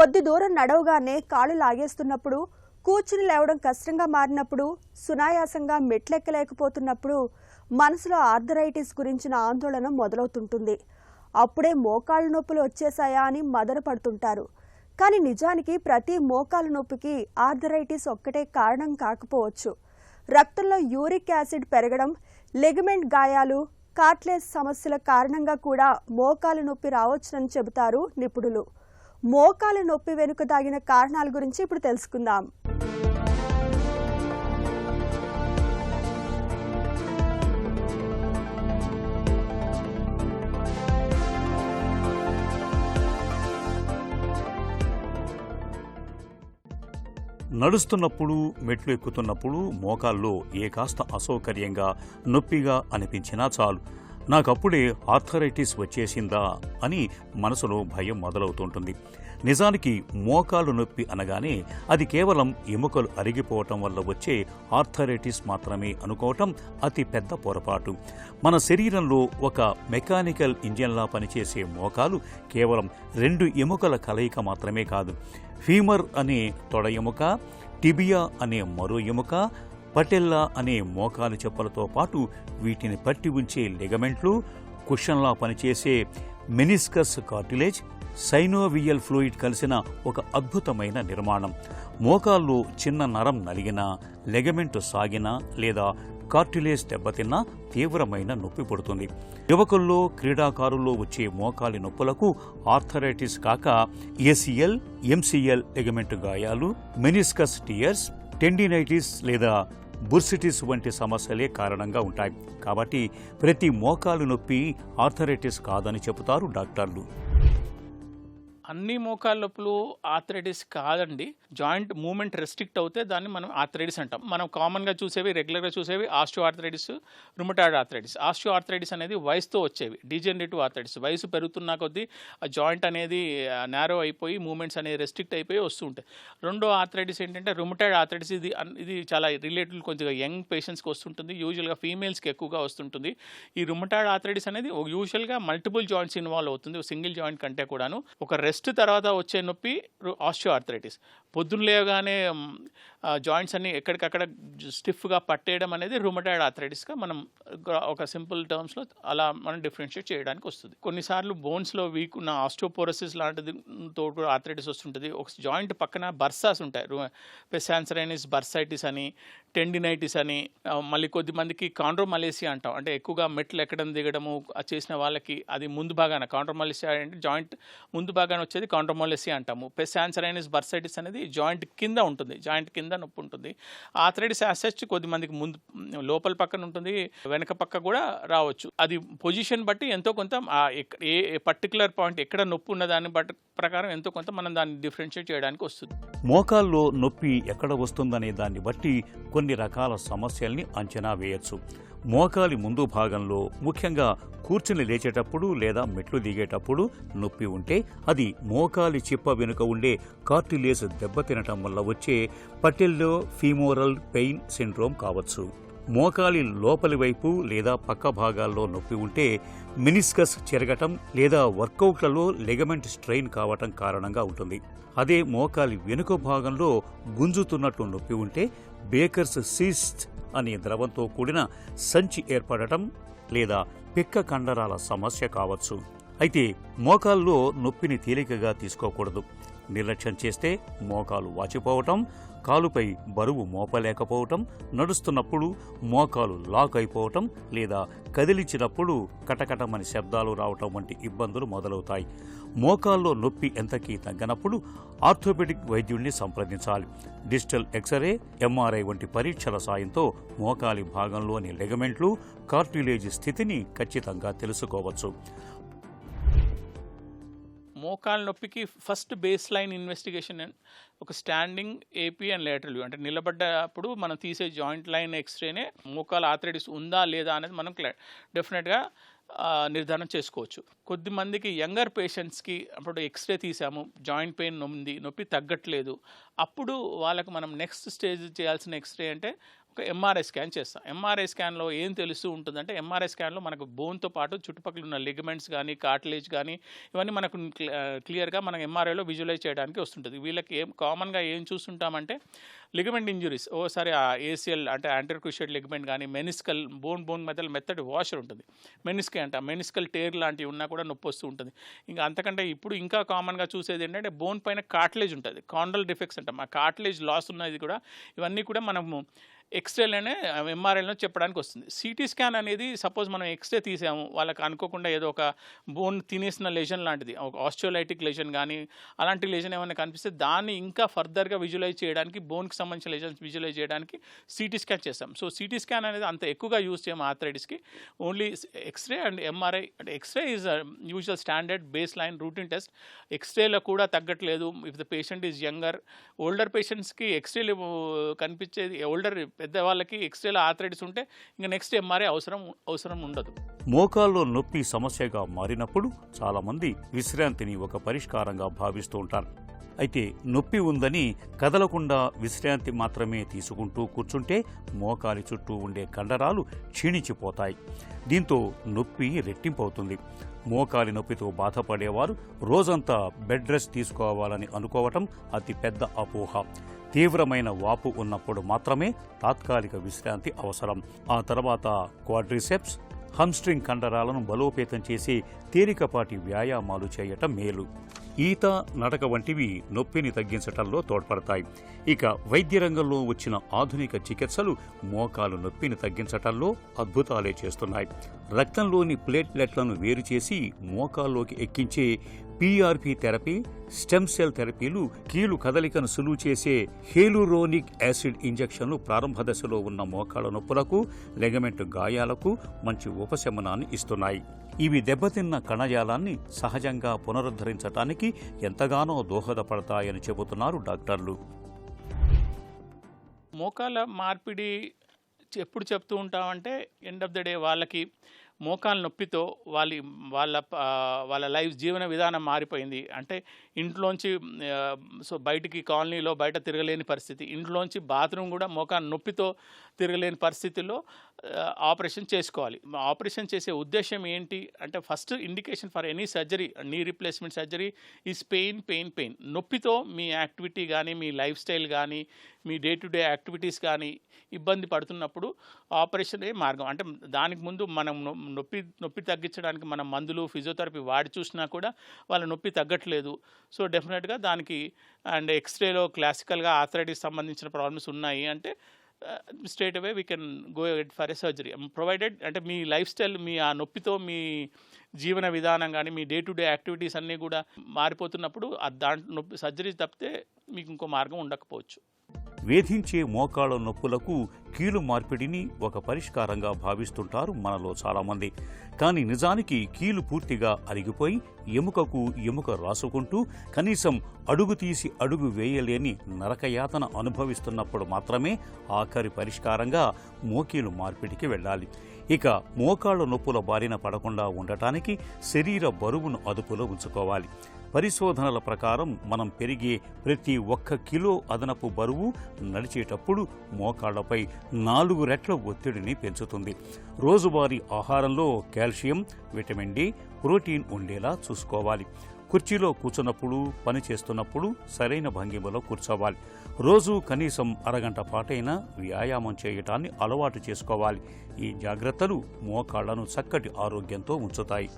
కొద్ది దూరం నడవగానే కాళ్ళు లాగేస్తున్నప్పుడు, కూర్చుని లేవడం కష్టంగా మారినప్పుడు, సునాయాసంగా మెట్లెక్కలేకపోతున్నప్పుడు మనసులో ఆర్థరైటిస్ గురించిన ఆందోళన మొదలవుతుంటుంది. అప్పుడే మోకాళ్ళ నొప్పులు వచ్చేసాయా అని మదన పడుతుంటారు. కానీ నిజానికి ప్రతి మోకాళ్ళ నొప్పికి ఆర్థరైటిస్ ఒక్కటే కారణం కాకపోవచ్చు. రక్తంలో యూరిక్ యాసిడ్ పెరగడం, లిగమెంట్ గాయాలు, కార్ట్లేజ్ సమస్యల కారణంగా కూడా మోకాళ్ళ నొప్పి రావచ్చునని చెబుతారు నిపుణులు. మోకాళ్ళ నొప్పి వెనుక దాగిన కారణాల గురించి ఇప్పుడు తెలుసుకుందాం. నడుస్తున్నప్పుడు, మెట్లు ఎక్కుతున్నప్పుడు మోకాల్లో ఏ కాస్త అసౌకర్యంగా, నొప్పిగా అనిపించినా చాలు, నాకప్పుడే ఆర్థరైటిస్ వచ్చేసిందా అని మనసులో భయం మొదలవుతుంటుంది. నిజానికి మోకాలు నొప్పి అనగానే అది కేవలం ఎముకలు అరిగిపోవటం వల్ల వచ్చే ఆర్థరైటిస్ మాత్రమే అనుకోవటం అతి పెద్ద పొరపాటు. మన శరీరంలో ఒక మెకానికల్ ఇంజన్లా పనిచేసే మోకాలు కేవలం 2 ఎముకల కలయిక మాత్రమే కాదు. ఫీమర్ అనే తొడ ఎముక, టిబియా అనే మరో ఎముక, పటెల్లా అనే మోకాలు చెప్పలతో పాటు వీటిని పట్టి ఉంచే లిగమెంట్లు, కుషన్లా పనిచేసే మెనిస్కస్ కార్టిలేజ్, సైనోవియల్ ఫ్లూయిడ్ కలిసిన ఒక అద్భుతమైన నిర్మాణం. మోకాల్లో చిన్న నరం నలిగినా, లెగమెంటు సాగినా లేదా కార్టిలేజ్ దెబ్బతిన్నా తీవ్రమైన నొప్పి పుడుతుంది. యువకుల్లో, క్రీడాకారుల్లో వచ్చే మోకాలి నొప్పులకు ఆర్థరైటిస్ కాక ఏసీఎల్, ఎంసీఎల్ లిగమెంటు గాయాలు, మెనిస్కస్ టియర్స్, టెండినైటిస్ లేదా బుర్సిటిస్ వంటి సమస్యలే కారణంగా ఉంటాయి. కాబట్టి ప్రతి మోకాలు నొప్పి ఆర్థరైటిస్ కాదని చెబుతారు డాక్టర్లు. అన్ని మోకాళ్ళ నొప్పులు ఆర్థరైటిస్ కాదండి. జాయింట్ మూవ్మెంట్ రెస్ట్రిక్ట్ అవుతే దాన్ని మనం ఆర్థరైటిస్ అంటాం. మనం కామన్గా చూసేవి, రెగ్యులర్గా చూసేవి osteoarthritis, rheumatoid arthritis. Osteoarthritis అనేది వయసుతో వచ్చేవి. డీజనరేటివ్ ఆర్థరైటిస్ వయసు పెరుగుతున్న కొద్దీ ఆ జాయింట్ అనేది నేరో అయిపోయి మూవ్మెంట్స్ అనేది రెస్ట్రిక్ట్ అయిపోయి వస్తూ ఉంటాయి. రెండో ఆర్థరైటిస్ ఏంటంటే రుమటాయిడ్ ఆర్థరైటిస్. ఇది చాలా రిలేటెడ్ కొంచెం యంగ్ పేషెంట్స్కి వస్తుంటుంది. యూజువల్గా ఫీమేల్స్కి ఎక్కువగా వస్తుంటుంది. ఈ రుమటాయిడ్ ఆర్థరైటిస్ అనేది యూజువల్గా మల్టిపుల్ జాయింట్స్ ఇన్వాల్వ్ అవుతుంది, సింగిల్ జాయింట్ కంటే కూడాను. ఒక రెస్ట్ తర్వాత వచ్చే నొప్పి ఆస్టియో ఆర్థరైటిస్. పొద్దున్న లేవగానే జాయింట్స్ అన్ని ఎక్కడికక్కడ స్టిఫ్గా పట్టేయడం అనేది రుమటాయిడ్ ఆర్థరైటిస్గా మనం ఒక సింపుల్ టర్మ్స్లో అలా మనం డిఫరెన్షియేట్ చేయడానికి వస్తుంది. కొన్నిసార్లు బోన్స్లో వీక్ ఉన్న ఆస్టియోపోరోసిస్ లాంటిదితో కూడా ఆర్థరైటిస్ వస్తుంటుంది. ఒక జాయింట్ పక్కన బర్సాస్ ఉంటాయి, పెసాన్సరైనిస్ బర్సైటిస్ అని, టెండినైటిస్ అని. మళ్ళీ కొద్దిమందికి కాండ్రోమలేసియా అంటాం, అంటే ఎక్కువగా మెట్లు ఎక్కడం దిగడము చేసిన వాళ్ళకి అది ముందు భాగాన కాండ్రోమలేసియా అంటే జాయింట్ ముందు భాగాన వచ్చేది కాండ్రోమలేసియా అంటాము. పెసాన్సరైనిస్ బర్సైటిస్ అనేది జాయింట్ కింద ఉంటుంది, జాయింట్ కింద నొప్పి ఉంటుంది. ఆర్థరైటిస్ యాసెచ్ కొద్దిమందికి ముందు లోపల పక్కన ఉంటుంది, వెనక పక్క కూడా రావచ్చు. అది పొజిషన్ బట్టి ఎంతో కొంత ఏ పర్టికులర్ పాయింట్ ఎక్కడ నొప్పి ఉన్న దాన్ని బట్టి ప్రకారం ఎంతో కొంత మనం దాన్ని డిఫరెన్షియేట్ చేయడానికి వస్తుంది. మోకాల్లో నొప్పి ఎక్కడ వస్తుందనే దాన్ని బట్టి కొన్ని రకాల సమస్యల్ని అంచనా వేయచ్చు. మోకాలి ముందు భాగంలో, ముఖ్యంగా కూర్చుని లేచేటప్పుడు లేదా మెట్లు దిగేటప్పుడు నొప్పి ఉంటే అది మోకాలి చిప్ప వెనుక ఉండే కార్టిలేజ్ దెబ్బతినటం వల్ల వచ్చే పటెల్లో ఫీమోరల్ పెయిన్ సిండ్రోమ్ కావచ్చు. మోకాలి లోపలి వైపు లేదా పక్క భాగాల్లో నొప్పి ఉంటే మెనిస్కస్ చెరగటం లేదా వర్కౌట్లలో లిగమెంట్ స్ట్రెయిన్ కావటం కారణంగా ఉంటుంది. అదే మోకాలి వెనుక భాగంలో గుంజుతున్నట్టు నొప్పి ఉంటే బేకర్స్ సిస్ట్ అనే ద్రవంతో కూడిన సంచి ఏర్పడటం లేదా పిక్క కండరాల సమస్య కావచ్చు. అయితే మోకాల్లో నొప్పిని తేలికగా తీసుకోకూడదు. నిర్లక్ష్యం చేస్తే మోకాలు వాచిపోవటం, కాలుపై బరువు మోపలేకపోవటం, నడుస్తున్నప్పుడు మోకాలు లాక్ అయిపోవటం లేదా కదిలించినప్పుడు కటకటమని శబ్దాలు రావటం వంటి ఇబ్బందులు మొదలవుతాయి. మోకాల్లో నొప్పి ఎంతకీ తగ్గనప్పుడు ఆర్థోపెడిక్ వైద్యుడిని సంప్రదించాలి. డిజిటల్ ఎక్స్రే, ఎంఆర్ఐ వంటి పరీక్షల సాయంతో మోకాలి భాగంలోని లిగమెంట్లు, కార్టిలేజ్ స్థితిని ఖచ్చితంగా తెలుసుకోవచ్చు. మోకాళ్ళ నొప్పికి ఫస్ట్ బేస్ లైన్ ఇన్వెస్టిగేషన్ ఒక standing AP and lateral view, అంటే నిలబడ్డప్పుడు మనం తీసే జాయింట్ లైన్ ఎక్స్రేనే మోకాళ్ళ ఆర్థరైటిస్ ఉందా లేదా అనేది మనం డెఫినెట్గా నిర్ధారణ చేసుకోవచ్చు. కొద్దిమందికి యంగర్ పేషెంట్స్కి అప్పుడు ఎక్స్రే తీసాము, జాయింట్ పెయిన్ ఉంది, నొప్పి తగ్గట్లేదు, అప్పుడు వాళ్ళకు మనం నెక్స్ట్ స్టేజ్ చేయాల్సిన ఎక్స్రే అంటే ఒక ఎంఆర్ఐ స్కాన్ చేస్తాం. ఎంఆర్ఐ స్కాన్లో ఏం తెలుస్తూ ఉంటుందంటే, ఎంఆర్ఐ స్కాన్లో మనకు బోన్తో పాటు చుట్టుపక్కల ఉన్న లిగమెంట్స్ కానీ, కార్టిలేజ్ కానీ ఇవన్నీ మనకు క్లియర్గా మనం ఎంఆర్ఐలో విజువలైజ్ చేయడానికి వస్తుంటుంది. వీళ్ళకి కామన్గా ఏం చూస్తుంటామంటే లిగమెంట్ ఇంజురీస్, ఓసారి ఆ ఏసిఎల్ అంటే యాంటెరియర్ క్రూషియేట్ లిగమెంట్ కానీ, మెనిస్కల్ బోన్ మధ్యలో మెత్తటి వాషర్ ఉంటుంది, మెనిస్కే అంట, మెనిస్కల్ టేర్ లాంటివి ఉన్నా కూడా నొప్పి వస్తూ ఉంటుంది. ఇంకా అంతకంటే ఇప్పుడు ఇంకా కామన్గా చూసేది ఏంటంటే బోన్ పైన కార్టిలేజ్ ఉంటుంది, కాండల్ డిఫెక్ట్స్ అంటాం. ఆ కార్టిలేజ్ లాస్ ఉన్నది కూడా ఇవన్నీ కూడా మనము ఎక్స్రేలోనే ఎంఆర్ఐలో చెప్పడానికి వస్తుంది. సిటీ స్కాన్ అనేది సపోజ్ మనం ఎక్స్రే తీసాము, వాళ్ళకి అనుకోకుండా ఏదో ఒక బోన్ తినేసిన లెజన్ లాంటిది, ఒక ఆస్టియోలైటిక్ లెజన్ కానీ అలాంటి లెజన్ ఏమైనా కనిపిస్తే దాన్ని ఇంకా ఫర్దర్గా విజువలైజ్ చేయడానికి, బోన్కి సంబంధించిన లెజన్స్ విజువలైజ్ చేయడానికి సిటీ స్కాన్ చేస్తాం. సో సిటీ స్కాన్ అనేది అంత ఎక్కువగా యూజ్ చేయము ఆర్థరైటిస్కి. Only X-ray and MRI. అంటే X-ray is usual standard base line routine test. ఎక్స్రేలో కూడా తగ్గట్లేదు, if the patient is younger, older పేషెంట్స్కి ఎక్స్రేలు కనిపించేది, ఓల్డర్ పెద్ద వాళ్ళకి ఎక్స్రేలో ఆర్థరైటిస్ ఉంటే ఇంకా నెక్స్ట్ ఎంఆర్ఐ అవసరం ఉండదు. మోకాల్లో నొప్పి సమస్యగా మారినప్పుడు చాలామంది విశ్రాంతిని ఒక పరిష్కారంగా భావిస్తూ ఉంటారు. అయితే నొప్పి ఉందని కదలకుండా విశ్రాంతి మాత్రమే తీసుకుంటూ కూర్చుంటే మోకాలి చుట్టూ ఉండే కండరాలు క్షీణించిపోతాయి. దీంతో నొప్పి రెట్టింపవుతుంది. మోకాలి నొప్పితో బాధపడేవారు రోజంతా బెడ్ రెస్ట్ తీసుకోవాలని అనుకోవటం అతి పెద్ద అపోహ. తీవ్రమైన వాపు ఉన్నప్పుడు మాత్రమే తాత్కాలిక విశ్రాంతి అవసరం. ఆ తర్వాత క్వాడ్రిసెప్స్, హమ్స్ట్రింగ్ కండరాలను బలోపేతం చేసి తేలికపాటి వ్యాయామాలు చేయటం మేలు. ఈత, నడక వంటివి నొప్పిని తగ్గించటంలో తోడ్పడతాయి. ఇక వైద్య రంగంలో వచ్చిన ఆధునిక చికిత్సలు మోకాలు నొప్పిని తగ్గించటంలో అద్భుతాలే చేస్తున్నాయి. రక్తంలోని ప్లేట్లెట్లను వేరు చేసి మోకాల్లోకి ఎక్కించే పీఆర్పీ థెరపీ, స్టెమ్ సెల్ థెరపీలు, కీలు కదలికను సులువు చేసే హేలురోనిక్ యాసిడ్ ఇంజెక్షన్లు ప్రారంభ దశలో ఉన్న మోకాళ్ళ నొప్పులకు, లెగమెంట్ గాయాలకు మంచి ఉపశమనాన్ని ఇస్తున్నాయి. ఇవి దెబ్బతిన్న కణజాలాన్ని సహజంగా పునరుద్ధరించడానికి ఎంతగానో దోహదపడతాయని చెబుతున్నారు డాక్టర్లు. మోకాల మార్పిడి ఎప్పుడు చెప్తూ ఉంటామంటే, ఎండ్ ఆఫ్ ద డే వాళ్ళకి మోకాలు నొప్పితో వాళ్ళ లైఫ్ జీవన విధానం మారిపోయింది. అంటే ఇంట్లోంచి సో బయటికి కాలనీలో బయట తిరగలేని పరిస్థితి, ఇంట్లోంచి బాత్రూమ్ కూడా మోకాలు నొప్పితో తిరగలేని పరిస్థితుల్లో ఆపరేషన్ చేసుకోవాలి. ఆపరేషన్ చేసే ఉద్దేశం ఏంటి అంటే, first indication for any surgery, knee replacement surgery is pain. నొప్పితో మీ యాక్టివిటీ కానీ, మీ లైఫ్ స్టైల్ కానీ, మీ డే టు డే యాక్టివిటీస్ కానీ ఇబ్బంది పడుతున్నప్పుడు ఆపరేషనే మార్గం. అంటే దానికి ముందు మనం నొప్పి తగ్గించడానికి మనం మందులు, ఫిజియోథెరపీ వాడి చూసినా కూడా వాళ్ళ నొప్పి తగ్గట్లేదు. సో డెఫినెట్గా దానికి అండ్ ఎక్స్రేలో క్లాసికల్గా ఆర్థరైటిస్ సంబంధించిన ప్రాబ్లమ్స్ ఉన్నాయి అంటే straight away we can go for a surgery provided. అంటే మీ లైఫ్ స్టైల్, మీ ఆ నొప్పితో మీ జీవన విధానం కానీ, మీ డే టు డే యాక్టివిటీస్ అన్నీ కూడా మారిపోతున్నప్పుడు నొప్పి సర్జరీ తప్పితే మీకు ఇంకో మార్గం ఉండకపోవచ్చు. వేధించే మోకాళ్ళ నొప్పులకు కీలు మార్పిడిని ఒక పరిష్కారంగా భావిస్తుంటారు మనలో చాలామంది. కానీ నిజానికి కీలు పూర్తిగా అరిగిపోయి ఎముకకు ఎముక రాసుకుంటూ కనీసం అడుగు తీసి అడుగు వేయలేని నరకయాతన అనుభవిస్తున్నప్పుడు మాత్రమే ఆఖరి పరిష్కారంగా మోకీలు మార్పిడికి వెళ్ళాలి. ఇక మోకాళ్ళ నొప్పుల బారిన పడకుండా ఉండటానికి శరీర బరువును అదుపులో ఉంచుకోవాలి. పరిశోధనల ప్రకారం మనం పెరిగే ప్రతి 1 కిలో అదనపు బరువు నడిచేటప్పుడు మోకాళ్లపై 4 రెట్ల ఒత్తిడిని పెంచుతుంది. రోజువారీ ఆహారంలో కాల్షియం, విటమిన్ డి, ప్రోటీన్ ఉండేలా చూసుకోవాలి. కుర్చీలో కూర్చున్నప్పుడు, పని చేస్తున్నప్పుడు సరైన భంగిమలో కూర్చోవాలి. రోజు కనీసం అరగంట పాటైనా వ్యాయామం చేయటాన్ని అలవాటు చేసుకోవాలి. ఈ జాగ్రత్తలు మోకాళ్లను చక్కటి ఆరోగ్యంతో ఉంచుతాయి.